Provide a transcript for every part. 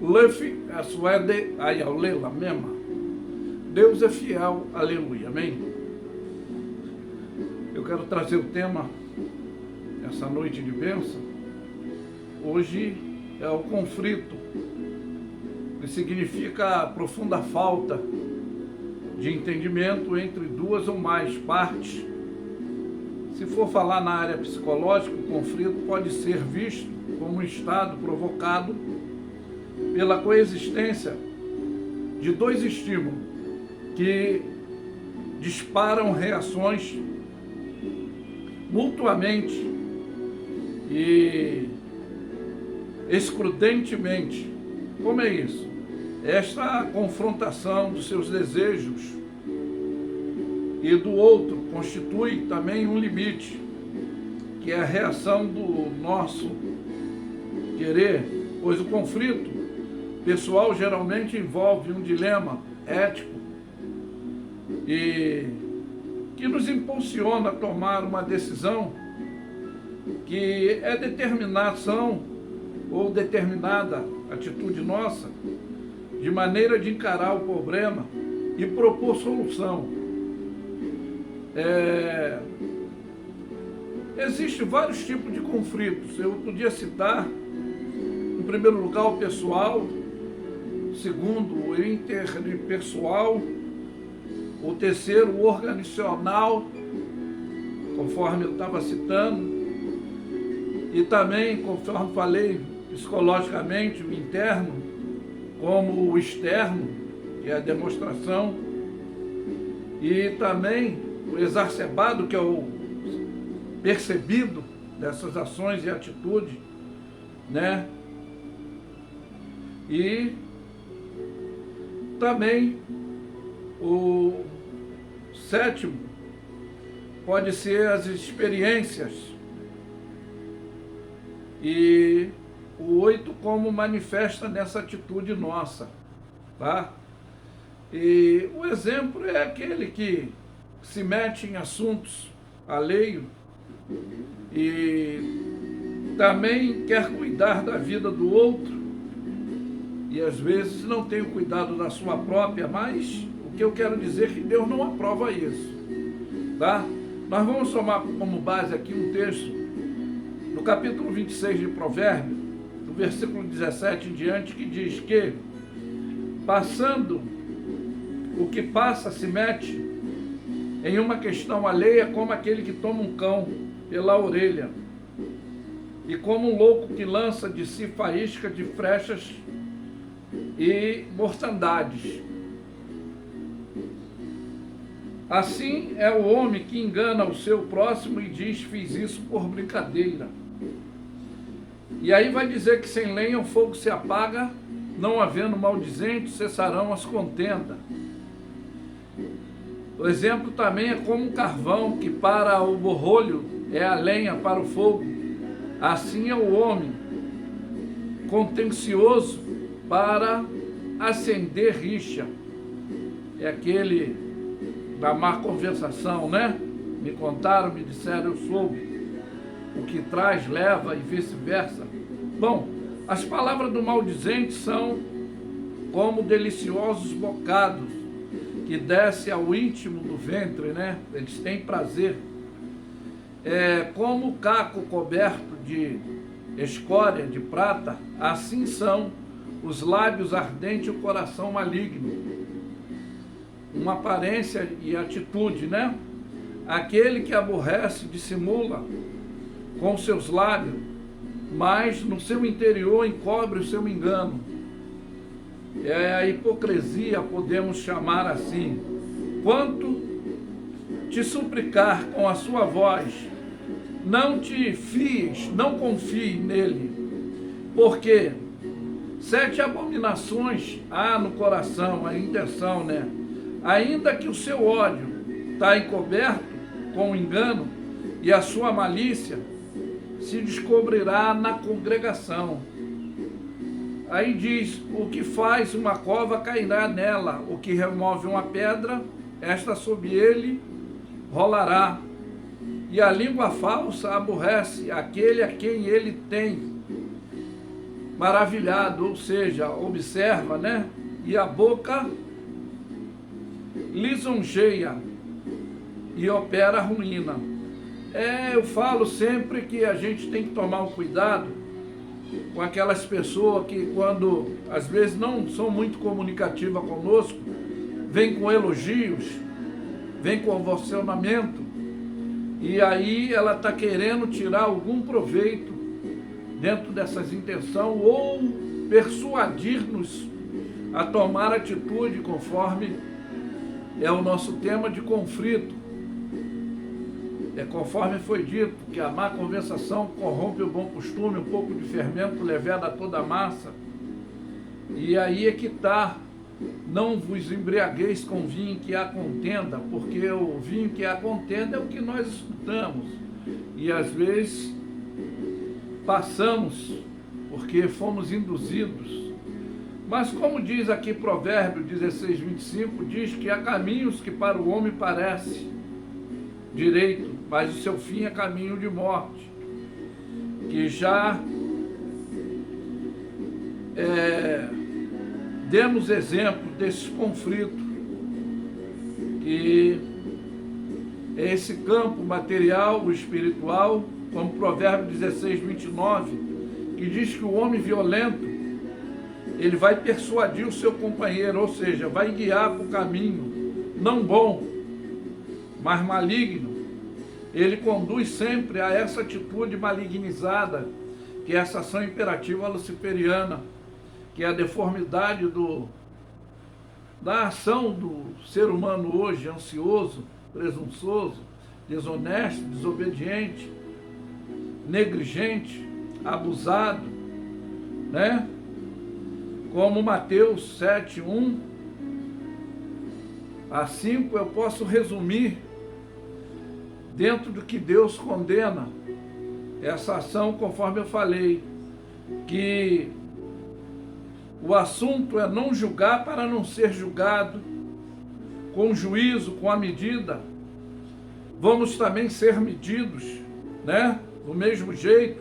Luffy, a Suede, Ayalela, Mema. Deus é fiel, aleluia, amém? Eu quero trazer o tema, essa noite de bênção. Hoje é o conflito, que significa a profunda falta de entendimento entre duas ou mais partes. Se for falar na área psicológica, o conflito pode ser visto como um estado provocado pela coexistência de dois estímulos que disparam reações mutuamente e excludentemente. Como é isso? Esta confrontação dos seus desejos e do outro constitui também um limite, que é a reação do nosso querer, pois o conflito pessoal geralmente envolve um dilema ético e que nos impulsiona a tomar uma decisão que é determinação ou determinada atitude nossa de maneira de encarar o problema e propor solução. Existem vários tipos de conflitos. Eu podia citar, em primeiro lugar, o pessoal, segundo, o interpessoal, o terceiro, o organizacional, conforme eu estava citando, e também, conforme falei, psicologicamente, o interno, como o externo, que é a demonstração, e também o exacerbado, que é o percebido dessas ações e atitudes, né? E também o sétimo pode ser as experiências, e o 8 como manifesta nessa atitude nossa, tá? E o exemplo é aquele que se mete em assuntos alheios e também quer cuidar da vida do outro e às vezes não tem o cuidado da sua própria, mas o que eu quero dizer é que Deus não aprova isso, tá? Nós vamos tomar como base aqui um texto no capítulo 26 de Provérbios, do versículo 17 em diante, que diz que passando o que passa se mete em uma questão alheia como aquele que toma um cão pela orelha e como um louco que lança de si faísca de flechas e mortandades. Assim é o homem que engana o seu próximo e diz: fiz isso por brincadeira. E aí vai dizer que sem lenha o fogo se apaga, não havendo maldizente, cessarão as contendas. O exemplo também é como um carvão que para o borrolho é a lenha para o fogo. Assim é o homem contencioso para acender rixa. É aquele da má conversação, né? Me contaram, me disseram, eu soube. O que traz, leva e vice-versa. Bom, as palavras do maldizente são como deliciosos bocados que desce ao íntimo do ventre, né? Eles têm prazer. É como o caco coberto de escória de prata, assim são os lábios ardentes e o coração maligno. Uma aparência e atitude, né? Aquele que aborrece dissimula com seus lábios, mas no seu interior encobre o seu engano. É a hipocrisia, podemos chamar assim. Quanto te suplicar com a sua voz, não te fies, não confie nele, porque 7 abominações há no coração, a intenção, né? Ainda que o seu ódio está encoberto com o engano e a sua malícia se descobrirá na congregação. Aí diz, o que faz uma cova cairá nela, o que remove uma pedra, esta sob ele rolará. E a língua falsa aborrece aquele a quem ele tem. maravilhado, ou seja, observa, né? E a boca lisonjeia e opera ruína. Eu falo sempre que a gente tem que tomar um cuidado com aquelas pessoas que, quando às vezes não são muito comunicativas conosco, vem com elogios, vem com ovacionamento, e aí ela está querendo tirar algum proveito dentro dessas intenções ou persuadir-nos a tomar atitude conforme é o nosso tema de conflito. Conforme foi dito, que a má conversação corrompe o bom costume, um pouco de fermento leveda a toda a massa. E aí é que está, não vos embriagueis com vinho que há contenda, porque o vinho que há contenda é o que nós escutamos. E às vezes passamos, porque fomos induzidos. Mas como diz aqui Provérbio 16:25, diz que há caminhos que para o homem parece direito, mas o seu fim é caminho de morte. Que já demos exemplo desse conflito, que é esse campo material, o espiritual, como Provérbio 16:29, que diz que o homem violento, ele vai persuadir o seu companheiro, ou seja, vai guiar para o caminho não bom, mas maligno. Ele conduz sempre a essa atitude malignizada, que é essa ação imperativa luciferiana, que é a deformidade da ação do ser humano hoje, ansioso, presunçoso, desonesto, desobediente, negligente, abusado, né? Como Mateus 7:1 a 5, eu posso resumir dentro do que Deus condena essa ação, conforme eu falei, que o assunto é não julgar para não ser julgado, com juízo, com a medida. Vamos também ser medidos, né? Do mesmo jeito,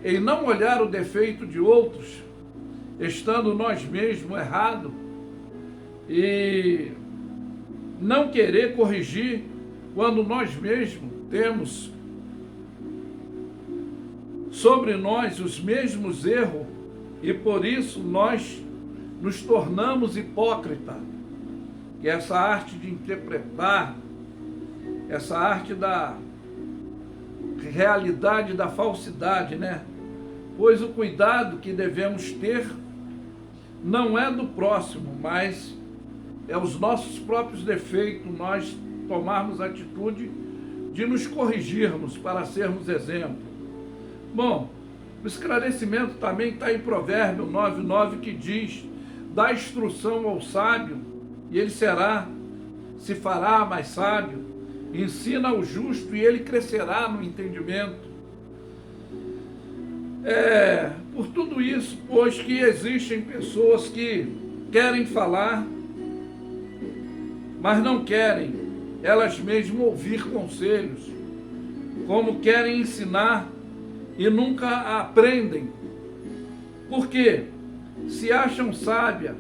em não olhar o defeito de outros, estando nós mesmos errados, e não querer corrigir quando nós mesmos temos sobre nós os mesmos erros, e por isso nós nos tornamos hipócritas. Que é essa arte de interpretar, essa arte da realidade da falsidade, né? Pois o cuidado que devemos ter não é do próximo, mas é os nossos próprios defeitos, nós tomarmos a atitude de nos corrigirmos para sermos exemplo. Bom, o esclarecimento também está em Provérbio 9:9, que diz: dá instrução ao sábio e ele se fará mais sábio, ensina ao justo e ele crescerá no entendimento. Por tudo isso, pois que existem pessoas que querem falar, mas não querem elas mesmas ouvir conselhos, como querem ensinar e nunca aprendem. Por quê? Se acham sábias,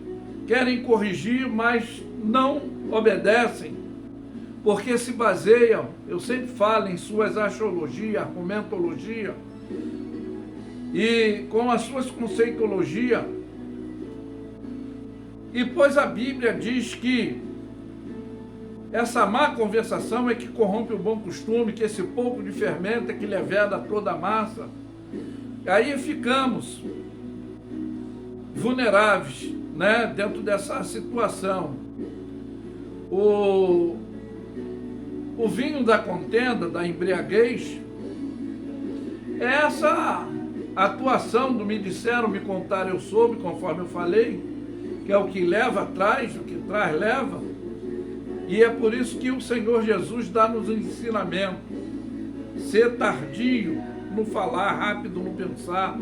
querem corrigir, mas não obedecem, porque se baseiam, eu sempre falo, em suas axiologias, argumentologia, e com as suas conceitologias. E pois a Bíblia diz que essa má conversação é que corrompe o bom costume, que esse pouco de fermento é que leveda toda a massa. Aí ficamos vulneráveis, né, dentro dessa situação. O vinho da contenda, da embriaguez, é essa atuação do me disseram, me contaram, eu soube, conforme eu falei, que é o que leva atrás, o que traz leva. E é por isso que o Senhor Jesus dá-nos um ensinamento: ser tardio no falar, rápido no pensar.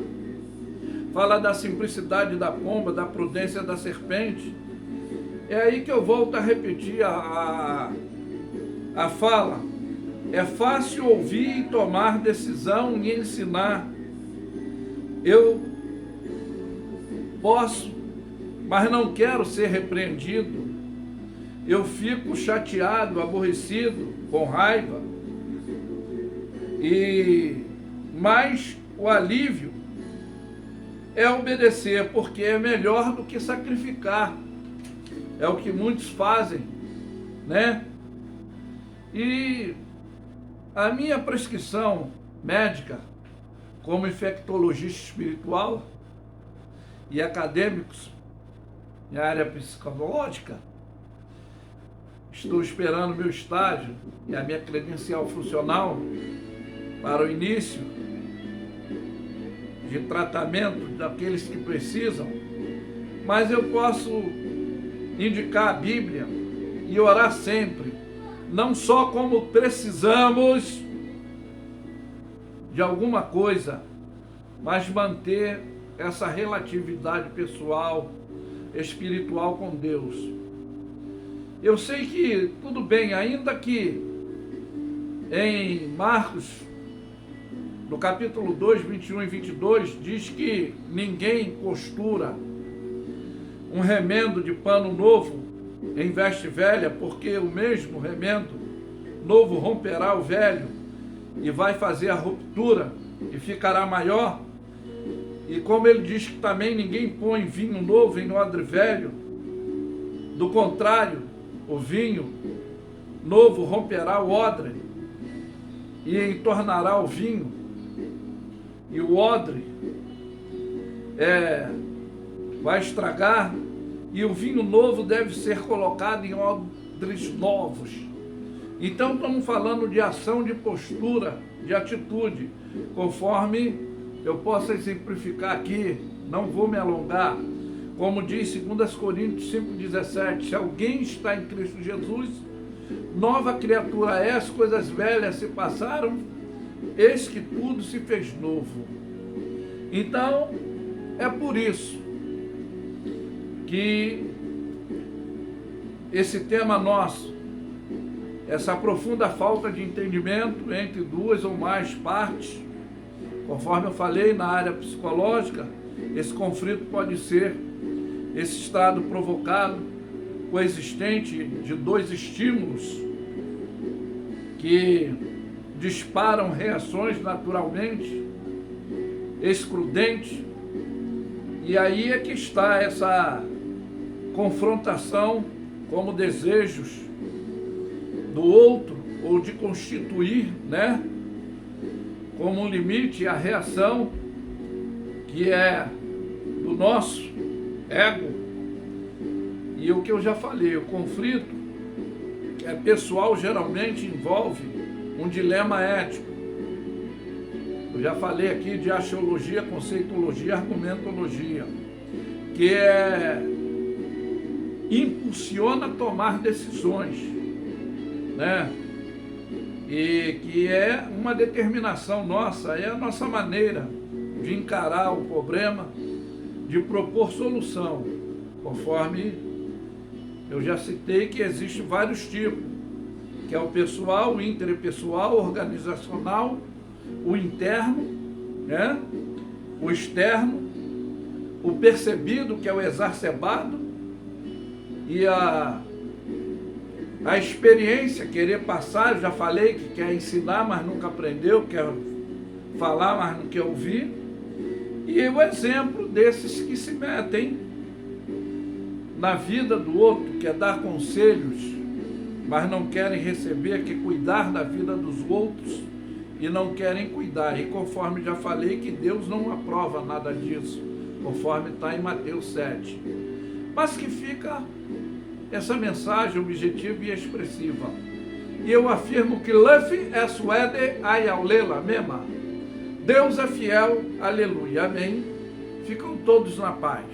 Fala da simplicidade da pomba, da prudência da serpente. É aí que eu volto a repetir a fala. É fácil ouvir e tomar decisão e ensinar. Eu posso, mas não quero ser repreendido. Eu fico chateado, aborrecido, com raiva. Mas o alívio é obedecer, porque é melhor do que sacrificar. É o que muitos fazem, né? E a minha prescrição médica, como infectologista espiritual e acadêmicos na área psicológica, estou esperando meu estágio e a minha credencial funcional para o início de tratamento daqueles que precisam, mas eu posso indicar a Bíblia e orar sempre, não só como precisamos de alguma coisa, mas manter essa relatividade pessoal, espiritual com Deus. Eu sei que tudo bem, ainda que em Marcos, no capítulo 2, 21 e 22, diz que ninguém costura um remendo de pano novo em veste velha, porque o mesmo remendo novo romperá o velho e vai fazer a ruptura e ficará maior. E como ele diz que também ninguém põe vinho novo em odre velho, do contrário, o vinho novo romperá o odre e entornará o vinho, e o odre vai estragar, e o vinho novo deve ser colocado em odres novos. Então estamos falando de ação, de postura, de atitude, conforme eu posso exemplificar aqui, não vou me alongar. Como diz 2 Coríntios 5,17, se alguém está em Cristo Jesus, nova criatura é, as coisas velhas se passaram, eis que tudo se fez novo. Então, é por isso que esse tema nosso, essa profunda falta de entendimento entre duas ou mais partes, conforme eu falei na área psicológica, esse conflito pode ser esse estado provocado, coexistente de dois estímulos que disparam reações naturalmente excludentes, e aí é que está essa confrontação como desejos do outro, ou de constituir, né, como um limite a reação que é do nosso ego. E o que eu já falei, o conflito pessoal geralmente envolve um dilema ético. Eu já falei aqui de axiologia, conceitologia, argumentologia, que impulsiona tomar decisões, né? E que é uma determinação nossa, é a nossa maneira de encarar o problema, de propor solução, conforme eu já citei que existem vários tipos, que é o pessoal, o interpessoal, o organizacional, o interno, né? O externo, o percebido, que é o exacerbado, e a experiência, querer passar. Eu já falei que quer ensinar, mas nunca aprendeu, quer falar, mas não quer ouvir. E o exemplo desses que se metem na vida do outro, que é dar conselhos, mas não querem receber, que cuidar da vida dos outros e não querem cuidar. E conforme já falei, que Deus não aprova nada disso, conforme está em Mateus 7. Mas que fica essa mensagem objetiva e expressiva. E eu afirmo que Luffy é suede ayaulela mesma. Deus é fiel, aleluia, amém. Ficam todos na paz.